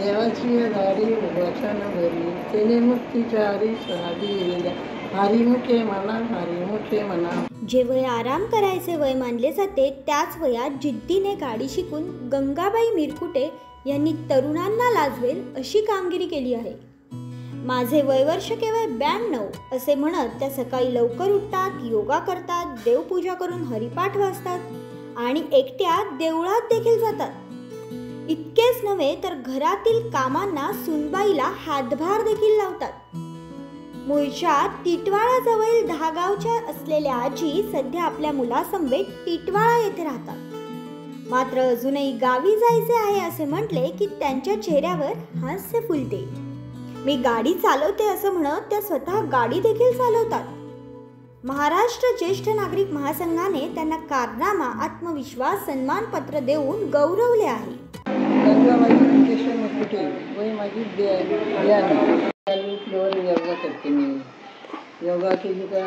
देवाची दारी वचन भरी तेने मुक्तीच्या हरी दिल्या हरिमुखे म्हणा हरिमुखे म्हणा. जे वय आराम करायचे वय मानले जाते त्याच वयात जिद्दीने गाडी शिकून गंगाबाई मिरकुटे यांनी तरुणांना लाजवेल अशी कामगिरी केली आहे. माझे वयवर्ष केवळ 92 असे म्हणत त्या सकाळी लवकर उठतात, योगा करतात, देवपूजा करून हरिपाठ वाचतात आणि एकट्या देवळात देखील जातात. इतकेच नव्हे तर घरातील कामांना सुनबाईला हातभार देखील लावतात. मूळच्या टिटवाळाजवळ दहागावच्या असलेल्या आजी सध्या आपल्या मुलासमवेत टिटवाळा येथे राहतात. मात्र अजूनही गावी जायचे आहे असे म्हटले की त्यांच्या चेहऱ्यावर हास्य फुलते. मी गाडी चालवते असं म्हणत त्या स्वतः गाडी देखील चालवतात. महाराष्ट्र ज्येष्ठ नागरिक महासंघाने त्यांना कारनामा, आत्मविश्वास, सन्मानपत्र देऊन गौरवले आहे. वय माझी उठल्यावर योगा करते. मी योगा केली का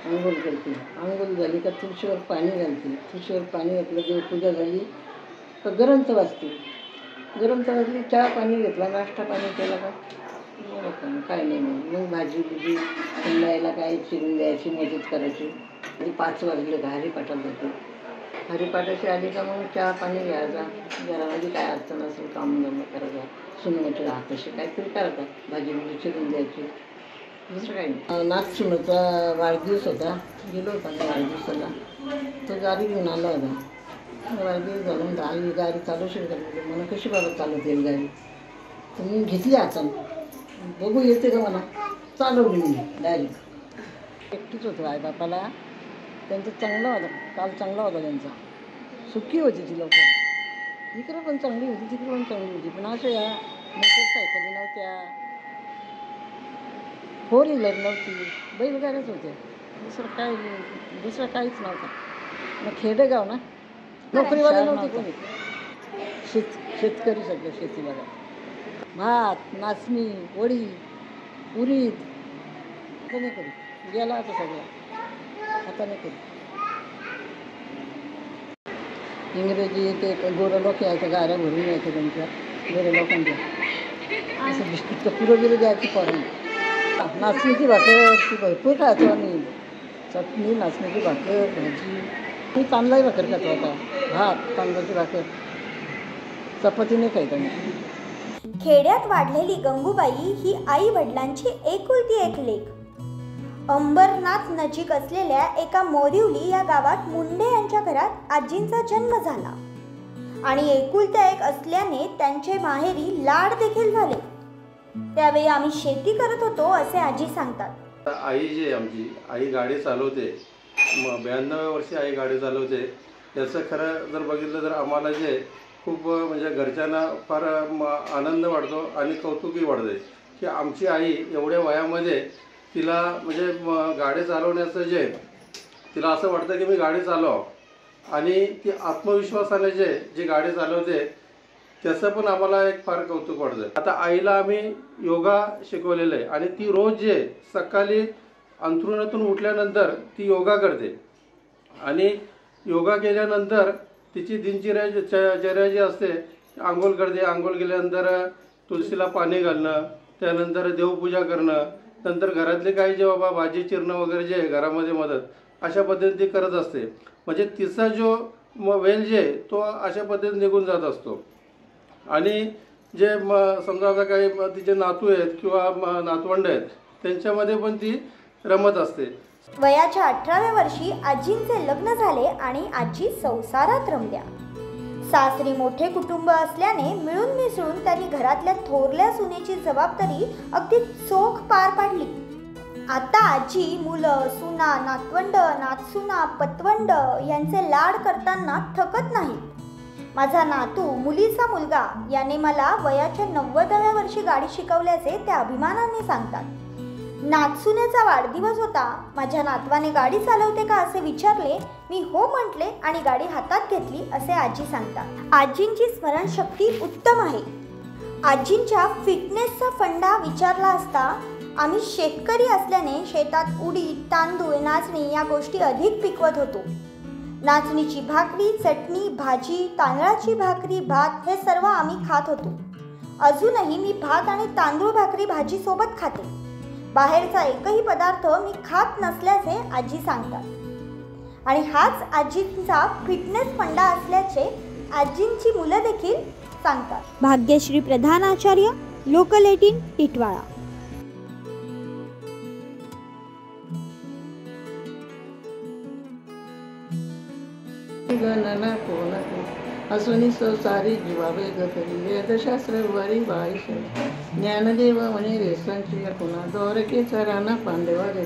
आंघोळ करते. आंघोळ झाली का तुळशीवर पाणी घालते. तुळशीवर पाणी घातलं, देवपूजा झाली का ग्रंथ वाचते. ग्रंथ वाचली, चहा पाणी घेतला, नाश्ता पाणी केला का काय नाही. मग भाजी बिजी संध्यायला काय चिरून द्यायची, मदत करायची. आणि 5 वाजले का हरिपाठाला जाते. हरिपाठाशी आली का मग चहा पाणी घ्यायचा. घरामध्ये काय अडचण असेल काम जमा करायचा. सुनवाचे हाताशी काहीतरी करायचा, भाजी बिजी चिरून द्यायची, दुसरं काही नाही. नागसुनाचा वाढदिवस होता, गेलो होता मी वाढदिवसाला. तो गाडी घेऊन आला होता. वाढदिवस घालून आई गाडी चालू शकते. मला कशी बाबा चालवता येईल गाडी, तर मी घेतली आता बघू येते का मला. चालवली मी डायरेक्ट. एकटीच होतो आई बापाला. त्यांचा चांगला होता, काल चांगला होता त्यांचा. सुखी होती ती लोक. इकडं पण चांगली होती, तिकडे पण चांगली होती. पण अशा या मोटरसायकली नव्हत्या, 4 व्हीलर नव्हती, बैलगाड्याच होते. दुसरं काहीच नव्हतं. मग खेडेगाव ना, नोकरीवाले नव्हते कोणी. शेतकरी सगळं शेती बघा. भात, नाचणी, वडी, उडीद आता नाही करू. गेला आता सगळं, आता नाही करू. इंग्रजी ते गोरं लोक यायचं, गाऱ्या भरून यायचं त्यांच्या गोरं लोकांच्या. असं बिस्किटचं पुरं बिरं द्यायची पोरांना. नाचणीची भाकर ती भरपूर खायचो आम्ही. चटणी, नाचणीची भाकर, भाजी. मी तांदळाची भाकर खातो आता. भात, तांदळाची भाकर, चपाती नाही खायचं मी. खेड्यात वाढलेली गंगूबाई ही आई वडिलांची एकुलती एक लेक. अंबरनाथ नजीक असलेल्या एका मोरिवली या गावात मुंडे यांच्या घरात आजींचा जन्म झाला आणि एकुलत्या एक असल्याने त्यांचे माहेरी लाड देखील झाले. त्यावेळी आम्ही शेती करत होतो असे आजी सांगतात. आई जी आमची आई गाडी चालवते. 92 वर्षी आई गाडी चालवते. याचं खरं जर बघितलं तर आम्हाला जे खूप म्हणजे घरच्यांना फार आनंद वाटतो आणि कौतुकही वाटते की आमची आई एवढ्या वयामध्ये तिला म्हणजे गाडी चालवण्याचं जे तिला असं वाटतं की मी गाडी चालवावं आणि ती आत्मविश्वासाने जी गाडी चालवते त्याचं पण आम्हाला एक फार कौतुक वाटतं. आता आईला आम्ही योगा शिकवलेलं आहे आणि ती रोज सकाळी अंथरुणातून उठल्यानंतर ती योगा करते आणि योगा केल्यानंतर तिची दिनचर्या जी असते, आंघोळ करते. आंघोळ केल्यानंतर तुळशीला पाणी घालणं, त्यानंतर देवपूजा करणं, नंतर घरातले काही जे बाबा भाजी चिरणं वगैरे जे आहे घरामध्ये मदत, अशा पद्धतीने ती करत असते. म्हणजे तिचा जो वेळ तो अशा पद्धतीने निघून जात असतो. आणि जे समजा आता काही तिचे नातू आहेत किंवा नातवंड आहेत त्यांच्यामध्ये पण ती रमत असते. वयाच्या 18व्या वर्षी आजींचे लग्न झाले आणि आजी संसारात रमल्या. सासरी मोठे कुटुंब असल्याने मिळून मिसळून त्यांनी घरातल्या थोरल्या सुनेची जबाबदारी अगदी चोख पार पाडली. आता आजी मुलं, सुना, नातवंड, नातसुना, पतवंड यांचे लाड करताना थकत नाही. माझा नातू, मुलीचा मुलगा याने मला वयाच्या 90व्या वर्षी गाडी शिकवल्याचे ते अभिमानाने सांगतात. नातसुनेचा वाढदिवस होता. माझ्या नातवाने गाडी चालवते का असे विचारले. मी हो म्हटले आणि गाडी हातात घेतली असे आजी सांगतात. आजींची स्मरणशक्ती उत्तम आहे. आजींच्या फिटनेसचा फंडा विचारला असता आम्ही शेतकरी असल्याने शेतात उडीद, तांदूळ, नाचणी या गोष्टी अधिक पिकवत होतो. नाचणीची भाकरी, चटणी, भाजी, तांदळाची भाकरी, भात हे सर्व आम्ही खात होतो. अजूनही मी भात आणि तांदूळ भाकरी भाजी सोबत खाते. बाहेरचा एकही पदार्थ मी खात नसल्याचे आजी सांगतात आणि हाच आजींचा फिटनेस फंडा असल्याचे आजींची मुलं देखील सांगतात. भाग्यश्री प्रधान आचार्य, लोकल 18, टिटवाळा. गणना कोण असुनी सारी जीवावे गतरी वेदशास्त्र वारी बाईश ज्ञानदेव म्हणे रेसांची पुन्हा द्वारकेचा राणा पांडवा रे